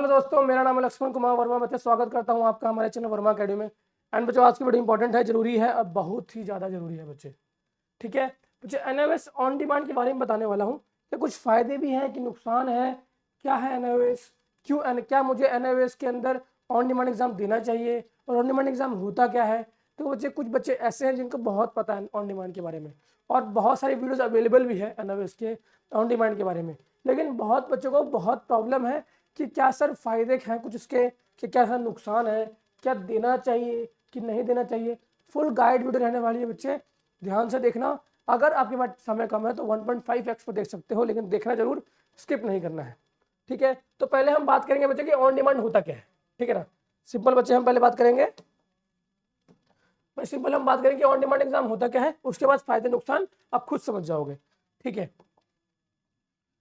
Hello दोस्तों, मेरा नाम है लक्ष्मण कुमार वर्मा। बच्चे स्वागत करता हूं आपका हमारे चैनल वर्मा अकेडमी में। एंड बच्चों, आज की वीडियो इंपॉर्टेंट है, जरूरी है, अब बहुत ही ज़्यादा जरूरी है बच्चे। ठीक है बच्चे, एनओएस ऑन डिमांड के बारे में बताने वाला हूं कि कुछ फ़ायदे भी हैं कि नुकसान है, क्या है एनओएस, क्यों क्या मुझे एनओएस के अंदर ऑन डिमांड एग्जाम देना चाहिए और ऑन डिमांड एग्जाम होता क्या है। तो बच्चे, कुछ बच्चे ऐसे हैं जिनको बहुत पता है ऑन डिमांड के बारे में और बहुत सारी वीडियोज़ अवेलेबल भी है एनओएस के ऑन डिमांड के बारे में, लेकिन बहुत बच्चों को बहुत प्रॉब्लम है कि क्या सर फायदे हैं कुछ उसके, कि क्या सर नुकसान है, क्या देना चाहिए कि नहीं देना चाहिए। फुल गाइड वीडियो रहने वाली है बच्चे, ध्यान से देखना। अगर आपके पास समय कम है तो 1.5x पर देख सकते हो, लेकिन देखना जरूर, स्किप नहीं करना है। ठीक है, तो पहले हम बात करेंगे बच्चे कि ऑन डिमांड होता क्या है। ठीक है ना, सिंपल बच्चे, हम पहले बात करेंगे, सिंपल हम बात करेंगे ऑन डिमांड एग्जाम होता क्या है, उसके बाद फायदे नुकसान आप खुद समझ जाओगे। ठीक है,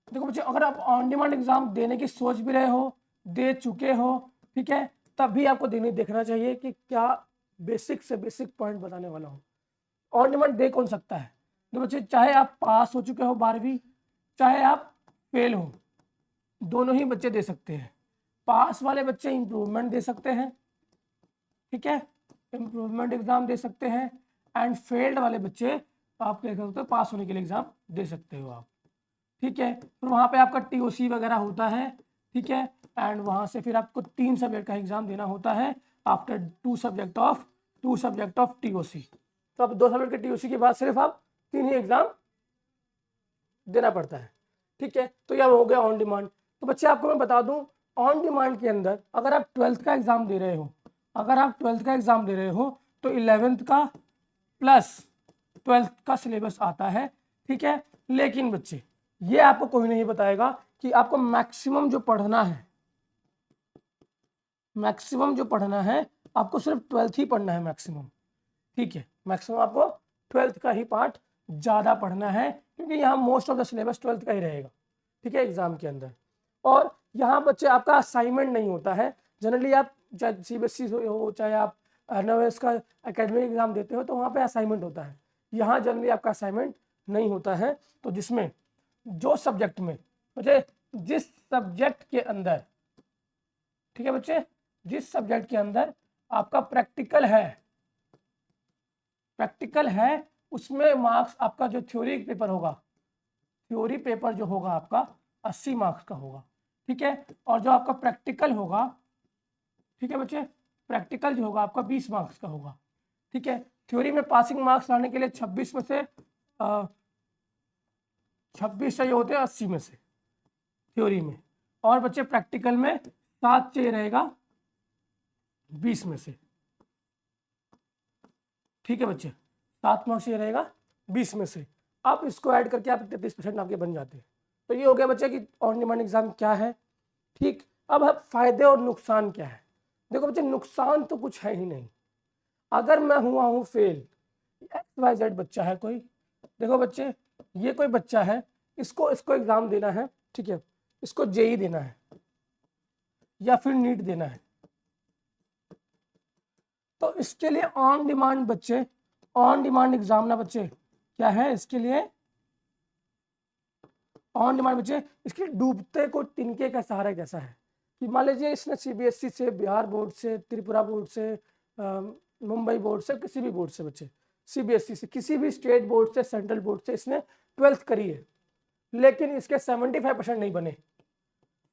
देखो बच्चे, अगर आप ऑन डिमांड एग्जाम देने की सोच भी रहे हो, दे चुके हो, ठीक है, तब भी आपको देखना चाहिए कि क्या बेसिक से बेसिक पॉइंट बताने वाला हूँ। ऑन डिमांड दे कौन सकता है। तो बच्चे, चाहे आप पास हो चुके हो 12वीं, चाहे आप फेल हो, दोनों ही बच्चे दे सकते हैं। पास वाले बच्चे इम्प्रूवमेंट दे सकते हैं, ठीक है, इम्प्रूवमेंट एग्जाम दे सकते हैं। एंड फेल्ड वाले बच्चे आप क्या कर सकते हो, पास होने के लिए एग्जाम दे सकते हो आप। ठीक है, फिर वहाँ पे आपका टीओसी वगैरह होता है। ठीक है, एंड वहाँ से फिर आपको 3 सब्जेक्ट का एग्जाम देना होता है आफ्टर 2 सब्जेक्ट ऑफ टीओसी। तो अब 2 सब्जेक्ट के टीओसी के बाद सिर्फ आप 3 ही एग्जाम देना पड़ता है। ठीक है, तो यह हो गया ऑन डिमांड। तो बच्चे, आपको मैं बता दूं, ऑन डिमांड के अंदर अगर आप 12th का एग्जाम दे रहे हो, तो 11th का प्लस 12th का सिलेबस आता है। ठीक है, लेकिन बच्चे, ये आपको कोई नहीं बताएगा कि आपको मैक्सिमम जो पढ़ना है, आपको सिर्फ 12th ही पढ़ना है मैक्सिमम। ठीक है, मैक्सिमम आपको 12th का ही पार्ट ज़्यादा पढ़ना है, क्योंकि यहाँ most of the syllabus 12th का ही रहेगा। ठीक है, एग्जाम के अंदर। और यहाँ बच्चे आपका असाइनमेंट नहीं होता है। जनरली आप चाहे सीबीएसई हो, चाहे आप एनओएस का एकेडमिक एग्जाम देते हो, तो वहाँ पे असाइनमेंट होता है। यहाँ जनरली आपका असाइनमेंट नहीं होता है। तो जिसमें जो सब्जेक्ट में बच्चे, जिस सब्जेक्ट के अंदर, ठीक है बच्चे, जिस सब्जेक्ट के अंदर आपका प्रैक्टिकल है, उसमें मार्क्स आपका जो थ्योरी पेपर जो होगा आपका 80 मार्क्स का होगा। ठीक है, और जो आपका प्रैक्टिकल होगा, ठीक है बच्चे, प्रैक्टिकल जो होगा आपका 20 मार्क्स का होगा। ठीक है, थ्योरी में पासिंग मार्क्स लाने के लिए 26 में से 26 चाहिए होते हैं 80 में से थ्योरी में, और बच्चे प्रैक्टिकल में 7 चाहिए रहेगा 20 में से। ठीक है बच्चे, 7 मार्क्स ये रहेगा 20 में से। आप इसको ऐड करके आप 33% आपके बन जाते हैं। तो ये हो गया बच्चे कि ऑन डिमांड एग्जाम क्या है। ठीक, अब फायदे और नुकसान क्या है। देखो बच्चे, नुकसान तो कुछ है ही नहीं। अगर मैं हुआ हूँ फेल, XYZ बच्चा है कोई, देखो बच्चे, ये कोई बच्चा है, इसको एग्जाम देना है। ठीक है, इसको जेई देना है या फिर नीट देना है, तो इसके लिए ऑन डिमांड बच्चे, ऑन डिमांड एग्जाम ना बच्चे, क्या है इसके लिए ऑन डिमांड बच्चे, इसके डूबते को तिनके का सहारा कैसा है कि मान लीजिए इसने सीबीएसई से, बिहार बोर्ड से, त्रिपुरा बोर्ड से, मुंबई बोर्ड से, किसी भी बोर्ड से बच्चे, सीबीएसई से, किसी भी स्टेट बोर्ड से, सेंट्रल बोर्ड से इसने 12th करी है, लेकिन इसके 75% नहीं बने,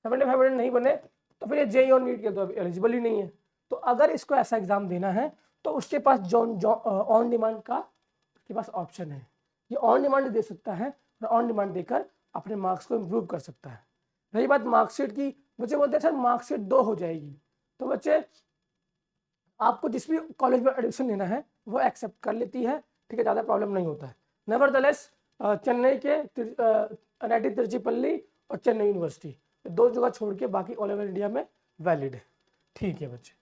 75% नहीं बने, तो फिर ये जेई और नीट के तो एलिजिबल ही नहीं है। तो अगर इसको ऐसा एग्जाम देना है, तो उसके पास ऑन डिमांड का उसके पास ऑप्शन है, ये ऑन डिमांड दे सकता है और ऑन डिमांड देकर अपने मार्क्स को इम्प्रूव कर सकता है। रही बात मार्कशीट की, बच्चे बोलते हैं सर मार्कशीट 2 हो जाएगी, तो बच्चे आपको जिस भी कॉलेज में एडमिशन लेना है वो एक्सेप्ट कर लेती है। ठीक है, ज़्यादा प्रॉब्लम नहीं होता है। नेवरदलेस चेन्नई के NIT तिरुचिपल्ली और चेन्नई यूनिवर्सिटी, 2 जगह छोड़ के बाकी ऑल ओवर इंडिया में वैलिड है। ठीक है बच्चे,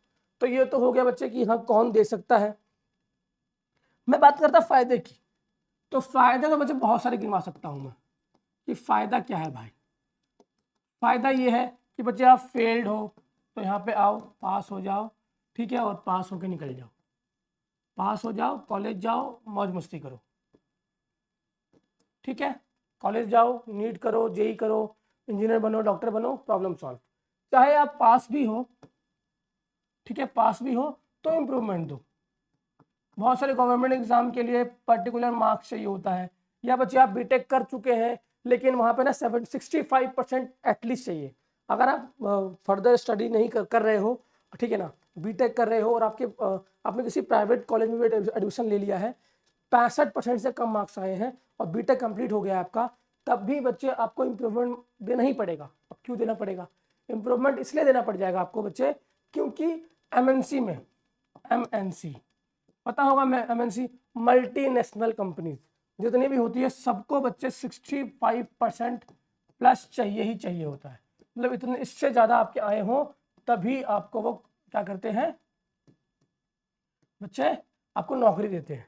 तो ये तो हो गया बच्चे कि हाँ कौन दे सकता है। मैं बात करता फायदे की, तो फायदे तो बच्चे बहुत सारे गिनवा सकता हूँ मैं कि फायदा क्या है भाई। फायदा ये है कि बच्चे आप फेल्ड हो तो यहाँ पे आओ, पास हो जाओ। ठीक है, और पास होके निकल जाओ, पास हो जाओ, कॉलेज जाओ, मौज मस्ती करो। ठीक है, कॉलेज जाओ, नीट करो, जेई करो, इंजीनियर बनो, डॉक्टर बनो, प्रॉब्लम सॉल्व। चाहे आप पास भी हो, ठीक है, पास भी हो तो इम्प्रूवमेंट दो। बहुत सारे गवर्नमेंट एग्जाम के लिए पर्टिकुलर मार्क्स चाहिए होता है, या बच्चे आप बीटेक कर चुके हैं लेकिन वहाँ पे ना 65% एटलीस्ट चाहिए। अगर आप फर्दर स्टडी नहीं कर रहे हो, ठीक है ना, बीटेक कर रहे हो और आपने किसी प्राइवेट कॉलेज में एडमिशन ले लिया है, 65% से कम मार्क्स आए हैं और बीटेक कंप्लीट हो गया है आपका, तब भी बच्चे आपको इम्प्रूवमेंट देना ही पड़ेगा। अब क्यों देना पड़ेगा? इम्प्रूवमेंट इसलिए देना पड़ जाएगा आपको बच्चे, क्योंकि एमएनसी में, एमएनसी पता होगा, मैं एमएनसी मल्टीनेशनल कंपनीज जितनी भी होती है सबको बच्चे 65% प्लस चाहिए ही चाहिए होता है। मतलब इतने, इससे ज़्यादा आपके आए हों तभी आपको वो क्या करते हैं बच्चे, आपको नौकरी देते हैं।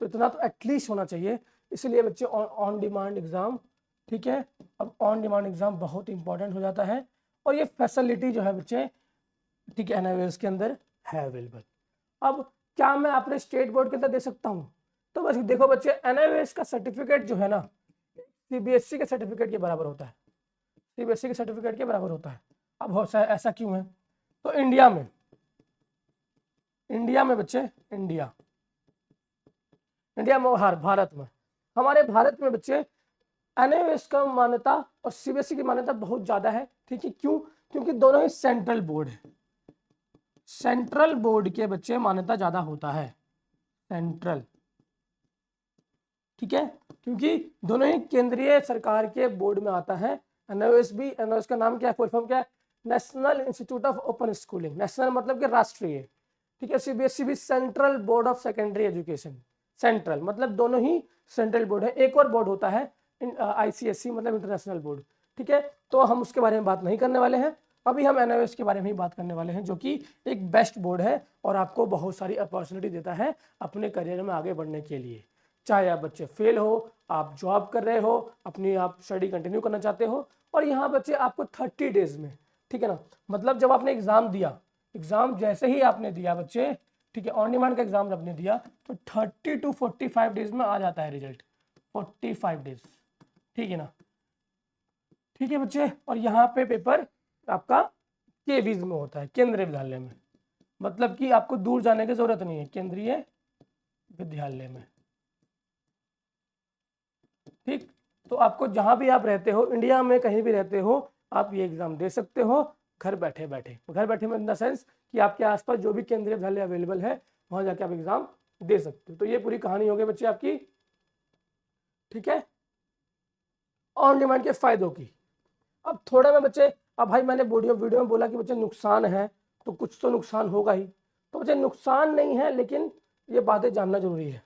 तो इतना तो एटलीस्ट होना चाहिए। इसलिए बच्चे ऑन डिमांड एग्ज़ाम, ठीक है, अब ऑन डिमांड एग्ज़ाम बहुत इंपॉर्टेंट हो जाता है और ये फैसिलिटी जो है बच्चे, ठीक है, एनआईवीएस के अंदर है अवेलेबल। अब क्या मैं अपने स्टेट बोर्ड के अंदर दे सकता हूँ? तो बस देखो बच्चे, एनआईवीएस का सर्टिफिकेट जो है ना सीबीएसई के सर्टिफिकेट के बराबर होता है, सीबीएसई के सर्टिफिकेट के बराबर होता है। अब हो ऐसा क्यों है? तो इंडिया में बच्चे, इंडिया में भारत में, हमारे भारत में बच्चे एनआईवीएस का मान्यता और सीबीएसई की मान्यता बहुत ज्यादा है, ठीक है। क्यों? क्योंकि दोनों ही सेंट्रल बोर्ड है, सेंट्रल बोर्ड के बच्चे मान्यता ज्यादा होता है, सेंट्रल, ठीक है, क्योंकि दोनों ही केंद्रीय सरकार के बोर्ड में आता है। एनआईवीएस भी, एनआईवीएस का नाम क्या है, फुल फॉर्म क्या है, national institute of open schooling, national मतलब कि राष्ट्रीय, ठीक है। सीबीएसई भी central board of secondary education, central मतलब दोनों ही सेंट्रल बोर्ड है। एक और बोर्ड होता है आईसीएसई मतलब इंटरनेशनल बोर्ड, ठीक है। तो हम उसके बारे में बात नहीं करने वाले हैं, अभी हम एनआईवीएस के बारे में ही बात करने वाले हैं, जो कि एक बेस्ट बोर्ड है और आपको बहुत सारी अपॉर्चुनिटी देता है अपने करियर में आगे बढ़ने के लिए। चाहे आप बच्चे फेल हो, आप जॉब कर रहे हो, अपनी आप स्टडी कंटिन्यू करना चाहते हो, और यहाँ बच्चे आपको 30 डेज में, ठीक है ना, मतलब जब आपने एग्जाम दिया, एग्जाम जैसे ही आपने दिया बच्चे, ठीक है, ऑन डिमांड का एग्जाम जब आपने दिया तो 30 to 45 डेज में आ जाता है रिजल्ट, 45 डेज, ठीक है ना, ठीक है बच्चे। और यहाँ पे पेपर आपका केवीज में होता है, केंद्रीय विद्यालय में, मतलब कि आपको दूर जाने की जरूरत नहीं है, केंद्रीय विद्यालय में, ठीक। तो आपको जहां भी आप रहते हो, इंडिया में कहीं भी रहते हो, आप ये एग्जाम दे सकते हो घर बैठे बैठे। घर बैठे में इन द सेंस कि आपके आसपास जो भी केंद्रीय विद्यालय अवेलेबल है वहां जाके आप एग्जाम दे सकते हो। तो ये पूरी कहानी हो गई बच्चे आपकी, ठीक है, ऑन डिमांड के फायदों की। अब थोड़ा मैं बच्चे, अब भाई मैंने वीडियो में बोला कि बच्चे नुकसान है, तो कुछ तो नुकसान होगा ही। तो बच्चे नुकसान नहीं है, लेकिन ये बातें जानना जरूरी है।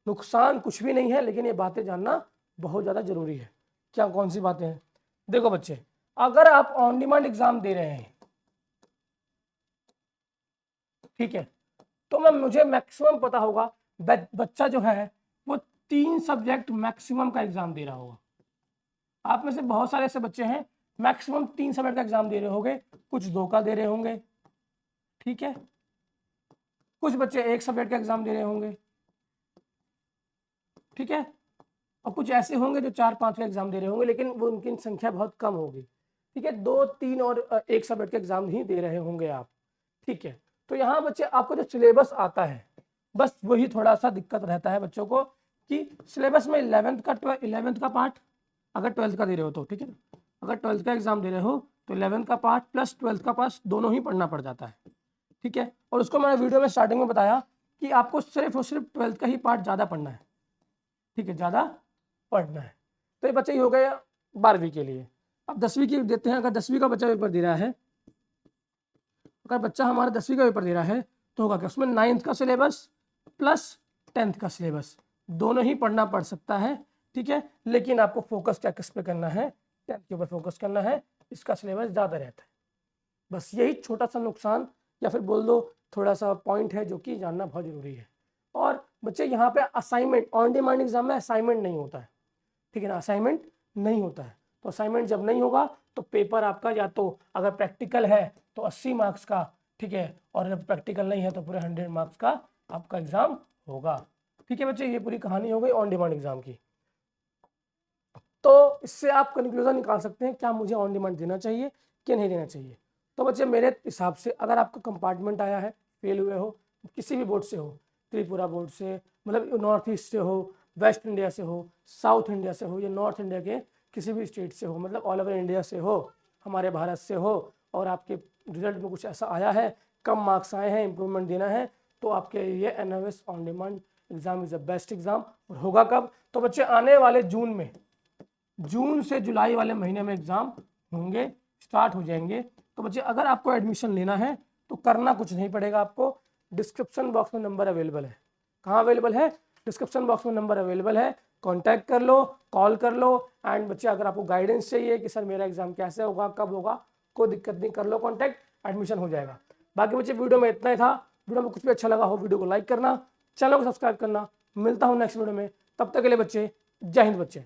नुकसान कुछ भी नहीं है, लेकिन ये बातें जानना बहुत ज़्यादा जरूरी है। क्या, कौन सी बातें हैं? देखो बच्चे, अगर आप ऑन डिमांड एग्जाम दे रहे हैं, ठीक है, तो मुझे मैक्सिमम पता होगा बच्चा जो है वो 3 सब्जेक्ट मैक्सिमम का एग्जाम दे रहा होगा। आप में से बहुत सारे ऐसे बच्चे हैं मैक्सिमम 3 सब्जेक्ट का एग्जाम दे रहे होंगे, कुछ 2 का दे रहे होंगे, ठीक है, कुछ बच्चे 1 सब्जेक्ट का एग्जाम दे रहे होंगे, ठीक है, और कुछ ऐसे होंगे जो 4-5 का एग्जाम दे रहे होंगे, लेकिन वो उनकी संख्या बहुत कम होगी, ठीक है। 2-3 और 1 सब्जेक्ट के एग्जाम ही दे रहे होंगे आप, ठीक है। तो यहाँ बच्चे आपको जो सिलेबस आता है, बस वही थोड़ा सा दिक्कत रहता है बच्चों को कि सिलेबस में 11th का पार्ट, अगर 12th का दे रहे हो तो, ठीक है, अगर 12th का एग्जाम दे रहे हो तो 11th का पार्ट प्लस 12th का पार्ट दोनों ही पढ़ना पड़ जाता है, ठीक है। और उसको मैंने वीडियो में स्टार्टिंग में बताया कि आपको सिर्फ और सिर्फ 12th का ही पार्ट ज़्यादा पढ़ना है, ठीक है, ज़्यादा पढ़ना है। तो ये बच्चे ही हो गए 12वीं के लिए। अब 10वीं की देते हैं। अगर 10वीं का बच्चा पेपर दे रहा है, अगर बच्चा हमारा 10वीं का पेपर दे रहा है तो होगा क्या, उसमें 9th का सिलेबस प्लस 10th का सिलेबस दोनों ही पढ़ना पड़ सकता है, ठीक है। लेकिन आपको फोकस क्या किस पे करना है, 10th के ऊपर फोकस करना है, इसका सिलेबस ज़्यादा रहता है। बस यही छोटा सा नुकसान या फिर बोल दो थोड़ा सा पॉइंट है जो कि जानना बहुत जरूरी है। और बच्चे यहाँ पे असाइनमेंट, ऑन डिमांड एग्जाम में असाइनमेंट नहीं होता है, ठीक है ना, असाइनमेंट नहीं होता है। तो असाइनमेंट जब नहीं होगा तो पेपर आपका, या तो अगर प्रैक्टिकल है तो 80 मार्क्स का, ठीक है, और अगर प्रैक्टिकल नहीं है तो पूरे 100 मार्क्स का आपका एग्जाम होगा, ठीक है बच्चे। ये पूरी कहानी हो गई ऑन डिमांड एग्जाम की। तो इससे आप कंक्लूजन निकाल सकते हैं क्या मुझे ऑन डिमांड देना चाहिए कि नहीं देना चाहिए। तो बच्चे मेरे हिसाब से अगर आपका कंपार्टमेंट आया है, फेल हुए हो, किसी भी बोर्ड से हो, त्रिपुरा बोर्ड से, मतलब नॉर्थ ईस्ट से हो, वेस्ट इंडिया से हो, साउथ इंडिया से हो, या नॉर्थ इंडिया के किसी भी स्टेट से हो, मतलब ऑल ओवर इंडिया से हो, हमारे भारत से हो, और आपके रिजल्ट में कुछ ऐसा आया है, कम मार्क्स आए हैं, इंप्रूवमेंट देना है, तो आपके लिए NOS on demand exam is the best exam. और होगा कब? तो बच्चे आने वाले जून में, जून से जुलाई वाले महीने में एग्जाम होंगे, स्टार्ट हो जाएंगे। तो बच्चे अगर आपको एडमिशन लेना है तो करना कुछ नहीं पड़ेगा आपको, डिस्क्रिप्शन बॉक्स में नंबर अवेलेबल है। कहाँ अवेलेबल है? डिस्क्रिप्शन बॉक्स में नंबर अवेलेबल है, कॉन्टैक्ट कर लो, कॉल कर लो। एंड बच्चे अगर आपको गाइडेंस चाहिए कि सर मेरा एग्जाम कैसे होगा, कब होगा, कोई दिक्कत नहीं, कर लो कॉन्टैक्ट, एडमिशन हो जाएगा। बाकी बच्चे वीडियो में इतना ही था। वीडियो में कुछ भी अच्छा लगा हो वीडियो को लाइक करना, चैनल को सब्सक्राइब करना। मिलता हूँ नेक्स्ट वीडियो में, तब तक के लिए बच्चे जय हिंद बच्चे।